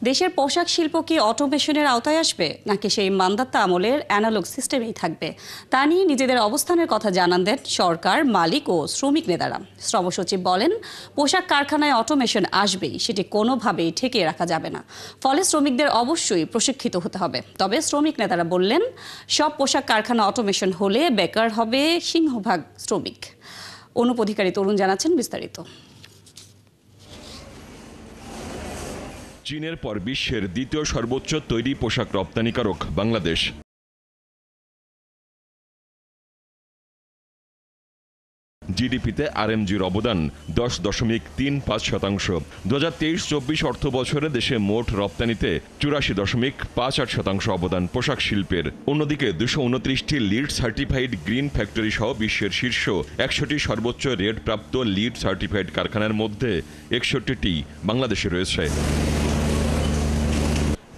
দেশের পোশাক শিল্প কি অটোমেশনের আওতায় আসবে নাকি সেই মান্দাতা আমলের অ্যানালগ সিস্টেমেই থাকবে তা নিয়ে নিজেদের অবস্থানের কথা জানান দেন সরকার, মালিক ও শ্রমিক নেতারা। শ্রম সচিব বলেন, পোশাক কারখানায় অটোমেশন আসবেই, সেটি কোনোভাবেই ঠেকিয়ে রাখা যাবে না। ফলে শ্রমিকদের অবশ্যই প্রশিক্ষিত হতে হবে। তবে শ্রমিক নেতারা বললেন, সব পোশাক কারখানা অটোমেশন হলে বেকার হবে সিংহভাগ শ্রমিক। অনুপ অধিকারী তরুণ জানাচ্ছেন বিস্তারিত। চীনের পর বিশ্বের দ্বিতীয় সর্বোচ্চ তৈরি পোশাক রপ্তানিকারক বাংলাদেশ। জিডিপিতে আরএমজির অবদান 10.35%। 2023-24 অর্থ বছরে দেশে মোট রপ্তানিতে 84.58% অবদান পোশাক শিল্পের। অন্যদিকে 229টি লিড সার্টিফাইড গ্রিন ফ্যাক্টরি সহ বিশ্বের শীর্ষ 100টি সর্বোচ্চ রেট প্রাপ্ত লিড সার্টিফাইড কারখানার মধ্যে 61টি বাংলাদেশে রয়েছে।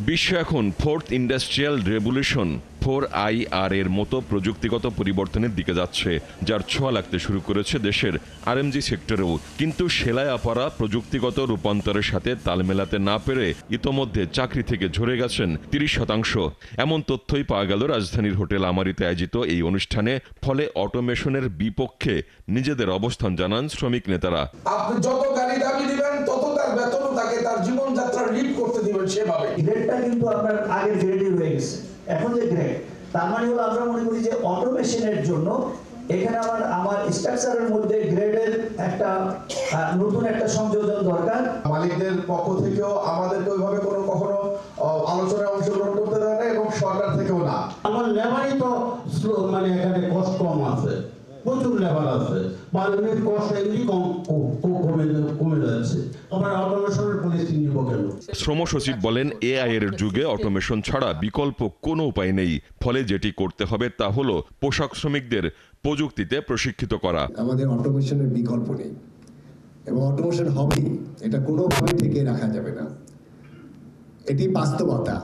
বিশ্ব এখন ফোর্থ ইন্ডাস্ট্রিয়াল রেভলিউশন 4IR এর মতো প্রযুক্তিগত পরিবর্তনের দিকে যাচ্ছে, যার ছোঁয়া লাগতে শুরু করেছে দেশের আরএমজি সেক্টরেও। কিন্তু সেলাই আপারা প্রযুক্তিগত রূপান্তরের সাথে তাল মেলাতে না পেরে ইতোমধ্যে চাকরি থেকে ঝরে গেছেন 30%। এমন তথ্যই পাওয়া গেল রাজধানীর হোটেল আমারিতে আয়োজিত এই অনুষ্ঠানে। ফলে অটোমেশনের বিপক্ষে নিজেদের অবস্থান জানান শ্রমিক নেতারা। আপনি যত গাড়ি দাবি দিবেন তত তার বেতন তাকে তার জীবনযাত্রা লিড করতে দিবেন সেভাবে। গ্রেডটা কিন্তু আপনার আগের গ্রেডই রয়ে গেছে। এখন যে গ্রেড, তার মানে হলো আমরা মনে করি যে অটোমেশনের জন্য এখানে আমার স্ট্রাকচারের মধ্যে গ্রেডের একটা নতুন একটা সংযোজন দরকার। মালিকদের পক্ষ থেকেও আমাদেরকে ওইভাবে কখনো আলোচনায় অংশগ্রহণ করতে দেয় না এবং সরকার থেকেও না। আমার লেবারই তো মানে এখানে কষ্ট কম আছে, প্রচুর লেবার আছে, পারমিট কষ্ট এমনি কমে যাচ্ছে। আমরা অটোমেশনের পলিসি নিব কেন? শ্রম সচিব বলেন, এআই এর যুগে অটোমেশন ছাড়া বিকল্প কোনো উপায় নেই। ফলে যেটি করতে হবে তা হলো পোশাক শ্রমিকদের প্রযুক্তিতে প্রশিক্ষিত করা। আমাদের অটোমেশনের বিকল্প নেই এবং অটোমেশন হবেই, এটা কোনোভাবে ঠেকিয়ে রাখা যাবে না। এটি বাস্তবতা।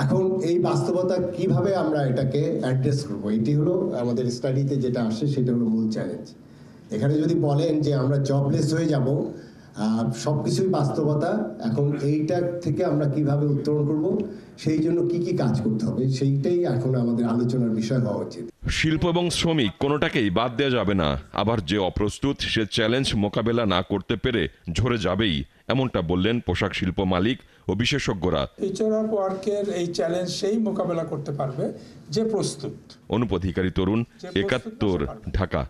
এখন এই বাস্তবতা কিভাবে আমরা এটাকে অ্যাড্রেস করবো, এটি হলো আমাদের স্টাডিতে যেটা আসে, সেটা হলো মূল চ্যালেঞ্জ। এখানে যদি বলেন যে আমরা জবলেস হয়ে যাব, সবকিছুই বাস্তবতা। এখন এইটা থেকে আমরা কিভাবে উত্তরণ করব, সেই জন্য কি কি কাজ করতে হবে, সেইটাই এখন আমাদের আলোচনার বিষয় হওয়া উচিত। শিল্প এবং শ্রমিক কোনোটাকেই বাদ দেওয়া যাবে না। আবার যে অপ্রস্তুত সে চ্যালেঞ্জ মোকাবেলা না করতে পেরে ঝরে যাবেই, এমনটা বললেন পোশাক শিল্প মালিক ও বিশেষজ্ঞরা। ফিউচার অফ ওয়ার্কের এই চ্যালেঞ্জ সেই মোকাবেলা করতে পারবে যে প্রস্তুত। অনুপ অধিকারী তরুণ, 71, ঢাকা।